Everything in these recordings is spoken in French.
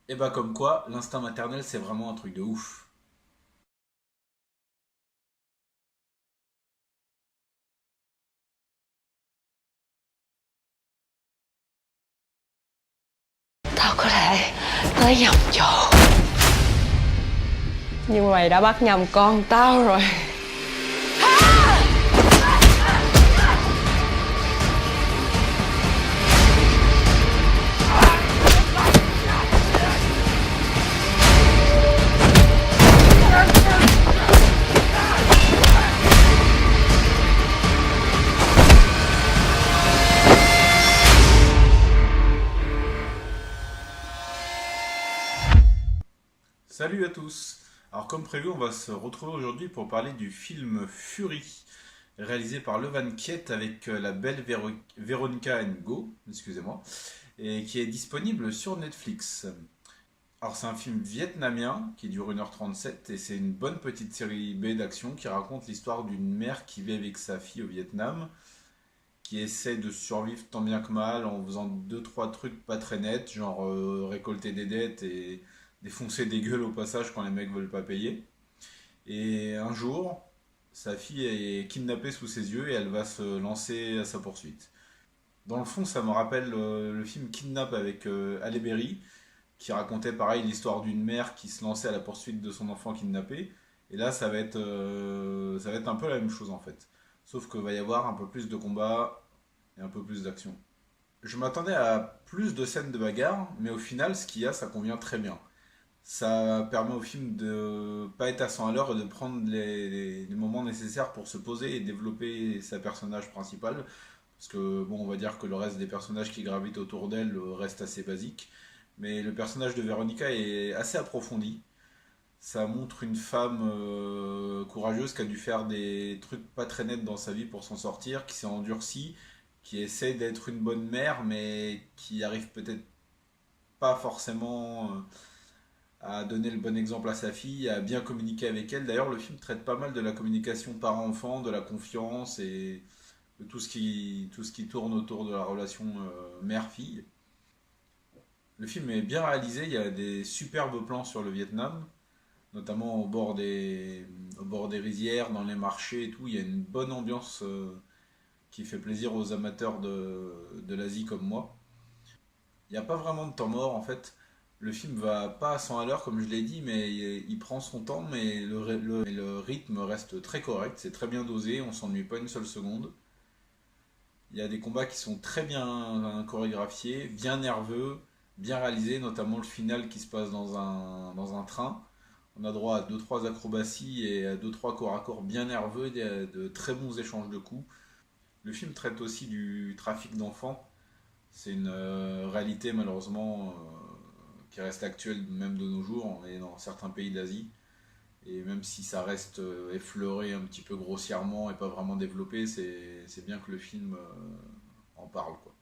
Et bah comme quoi, l'instinct maternel c'est vraiment un truc de ouf. Tao có thể tới nhầm chỗ. Nhưng mày đã bắt nhầm con tao rồi. Salut à tous. Alors comme prévu, on va se retrouver aujourd'hui pour parler du film Fury, réalisé par Levan Kiet avec la belle Veronica Ngo, excusez-moi, et qui est disponible sur Netflix. Alors c'est un film vietnamien qui dure 1h37 et c'est une bonne petite série B d'action qui raconte l'histoire d'une mère qui vit avec sa fille au Vietnam, qui essaie de survivre tant bien que mal en faisant deux trois trucs pas très nets, genre récolter des dettes et défoncer des gueules au passage quand les mecs veulent pas payer. Et un jour, sa fille est kidnappée sous ses yeux et elle va se lancer à sa poursuite. Dans le fond, ça me rappelle le film Kidnap avec Halle Berry, qui racontait pareil l'histoire d'une mère qui se lançait à la poursuite de son enfant kidnappé. Et là, ça va être un peu la même chose en fait. Sauf qu'il va y avoir un peu plus de combat et un peu plus d'action. Je m'attendais à plus de scènes de bagarre, mais au final, ce qu'il y a, ça convient très bien. Ça permet au film de pas être à 100 à l'heure et de prendre les moments nécessaires pour se poser et développer sa personnage principal. Parce que, bon, on va dire que le reste des personnages qui gravitent autour d'elle reste assez basique. Mais le personnage de Veronica est assez approfondi. Ça montre une femme courageuse qui a dû faire des trucs pas très nets dans sa vie pour s'en sortir, qui s'est endurcie, qui essaie d'être une bonne mère, mais qui arrive peut-être pas forcément à donner le bon exemple à sa fille, à bien communiquer avec elle. D'ailleurs, le film traite pas mal de la communication parent-enfant, de la confiance et de tout ce qui tourne autour de la relation mère-fille. Le film est bien réalisé, il y a des superbes plans sur le Vietnam, notamment au bord des rizières, dans les marchés et tout. Il y a une bonne ambiance qui fait plaisir aux amateurs de l'Asie comme moi. Il n'y a pas vraiment de temps mort en fait. Le film va pas à 100 à l'heure comme je l'ai dit, mais il prend son temps, mais le rythme reste très correct, c'est très bien dosé, on s'ennuie pas une seule seconde. Il y a des combats qui sont très bien chorégraphiés, bien nerveux, bien réalisés, notamment le final qui se passe dans un train. On a droit à deux trois acrobaties et à deux trois corps à corps bien nerveux, de très bons échanges de coups. Le film traite aussi du trafic d'enfants. C'est une réalité malheureusement qui reste actuelle même de nos jours. On est dans certains pays d'Asie. Et même si ça reste effleuré un petit peu grossièrement et pas vraiment développé, c'est bien que le film en parle, quoi.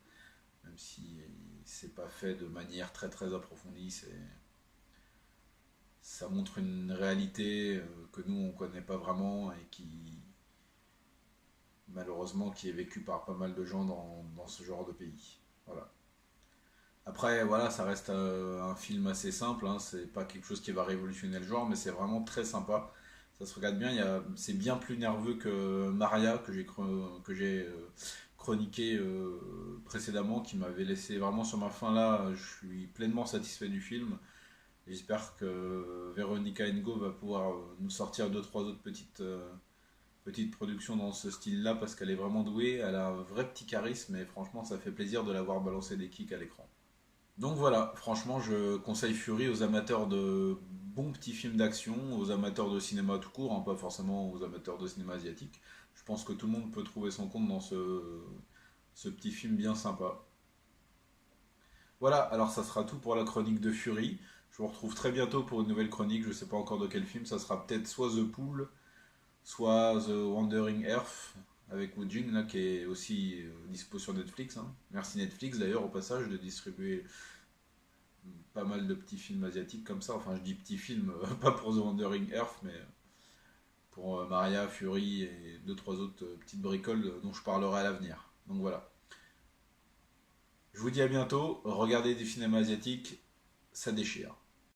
Même si c'est pas fait de manière très très approfondie, ça montre une réalité que nous on connaît pas vraiment et qui malheureusement qui est vécue par pas mal de gens dans ce genre de pays. Voilà. Après, voilà, ça reste un film assez simple, hein, c'est pas quelque chose qui va révolutionner le genre, mais c'est vraiment très sympa. Ça se regarde bien, c'est bien plus nerveux que Maria, que j'ai chroniqué précédemment, qui m'avait laissé vraiment sur ma faim là. Je suis pleinement satisfait du film. J'espère que Veronica Ngo va pouvoir nous sortir deux, trois autres petites productions dans ce style-là, parce qu'elle est vraiment douée, elle a un vrai petit charisme, et franchement, ça fait plaisir de la voir balancer des kicks à l'écran. Donc voilà, franchement, je conseille Fury aux amateurs de bons petits films d'action, aux amateurs de cinéma tout court, hein, pas forcément aux amateurs de cinéma asiatique. Je pense que tout le monde peut trouver son compte dans ce petit film bien sympa. Voilà, alors ça sera tout pour la chronique de Fury. Je vous retrouve très bientôt pour une nouvelle chronique, je ne sais pas encore de quel film, ça sera peut-être soit The Pool, soit The Wandering Earth, avec Woojin, là, qui est aussi dispo sur Netflix, hein. Merci Netflix d'ailleurs au passage de distribuer pas mal de petits films asiatiques comme ça. Enfin, je dis petits films, pas pour The Wandering Earth, mais pour Maria, Fury et deux, trois autres petites bricoles dont je parlerai à l'avenir. Donc voilà. Je vous dis à bientôt. Regardez du cinéma asiatique. ça déchire.